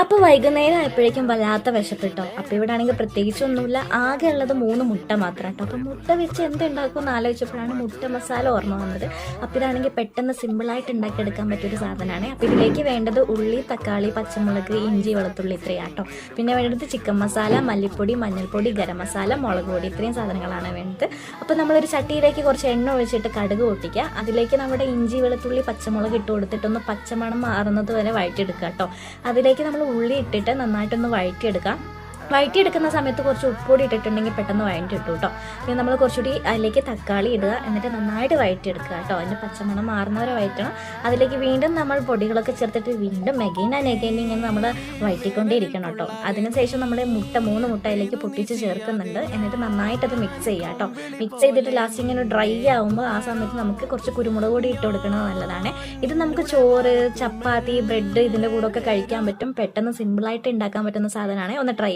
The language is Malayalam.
അപ്പോൾ വൈകുന്നേരം ആയപ്പോഴേക്കും വല്ലാത്ത വിശപ്പെട്ടോ. അപ്പോൾ ഇവിടെ ആണെങ്കിൽ പ്രത്യേകിച്ചൊന്നുമില്ല, ആകെ ഉള്ളത് 3 മുട്ട മാത്രം കേട്ടോ. അപ്പോൾ മുട്ട വെച്ച് എന്തുണ്ടാക്കുമെന്ന് ആലോചിച്ചപ്പോഴാണ് മുട്ട മസാല ഓർമ്മ വന്നത്. അപ്പോൾ ഇതാണെങ്കിൽ പെട്ടെന്ന് സിമ്പിളായിട്ട് ഉണ്ടാക്കിയെടുക്കാൻ പറ്റിയൊരു സാധനമാണ്. അപ്പോൾ ഇതിലേക്ക് വേണ്ടത് ഉള്ളി, തക്കാളി, പച്ചമുളക്, ഇഞ്ചി, വെളുത്തുള്ളി ഇത്രയാട്ടോ. പിന്നെ വേണ്ടത് ചിക്കൻ മസാല, മല്ലിപ്പൊടി, മഞ്ഞൾപ്പൊടി, ഗരം മസാല, മുളക് പൊടി, ഇത്രയും സാധനങ്ങളാണ് വേണ്ടത്. അപ്പോൾ നമ്മളൊരു ചട്ടിയിലേക്ക് കുറച്ച് എണ്ണ ഒഴിച്ചിട്ട് കടുക് പൊട്ടിക്കുക. അതിലേക്ക് നമ്മുടെ ഇഞ്ചി, വെളുത്തുള്ളി, പച്ചമുളക് ഇട്ട് കൊടുത്തിട്ടൊന്ന് പച്ചമണം മാറുന്നത് വരെ വഴറ്റിയെടുക്കുക കേട്ടോ. അതിലേക്ക് നമ്മൾ ഉള്ളി ഇട്ടിട്ട് നന്നായിട്ടൊന്ന് വഴറ്റിയെടുക്കാം. വഴറ്റിയെടുക്കുന്ന സമയത്ത് കുറച്ച് ഉപ്പുപൊടി ഇട്ടിട്ടുണ്ടെങ്കിൽ പെട്ടെന്ന് വഴറ്റി ഇട്ടു കേട്ടോ. പിന്നെ നമ്മൾ കുറച്ചുകൂടി അതിലേക്ക് തക്കാളി ഇടുക, എന്നിട്ട് നന്നായിട്ട് വഴറ്റിയെടുക്കുക കേട്ടോ. അതിൻ്റെ പച്ചമണം മാറുന്നവരെ വഴറ്റണം. അതിലേക്ക് വീണ്ടും നമ്മൾ പൊടികളൊക്കെ ചേർത്തിട്ട് വീണ്ടും എഗെയിൻ ഇങ്ങനെ നമ്മൾ വഴറ്റിക്കൊണ്ടേ കേട്ടോ. അതിനുശേഷം നമ്മൾ 3 മുട്ട അതിലേക്ക് പൊട്ടിച്ച് ചേർക്കുന്നുണ്ട്. എന്നിട്ട് നന്നായിട്ടത് മിക്സ് ചെയ്യുക കേട്ടോ. മിക്സ് ചെയ്തിട്ട് ലാസ്റ്റ് ഇങ്ങനെ ഡ്രൈ ആകുമ്പോൾ ആ സമയത്ത് നമുക്ക് കുറച്ച് കുരുമുളക് പൊടി ഇട്ട് കൊടുക്കുന്നത് നല്ലതാണ്. ഇത് നമുക്ക് ചോറ്, ചപ്പാത്തി, ബ്രെഡ് ഇതിൻ്റെ കൂടെ ഒക്കെ കഴിക്കാൻ പറ്റും. പെട്ടെന്ന് സിമ്പിളായിട്ട് ഉണ്ടാക്കാൻ പറ്റുന്ന സാധനമാണ്. ഒന്ന് ട്രൈ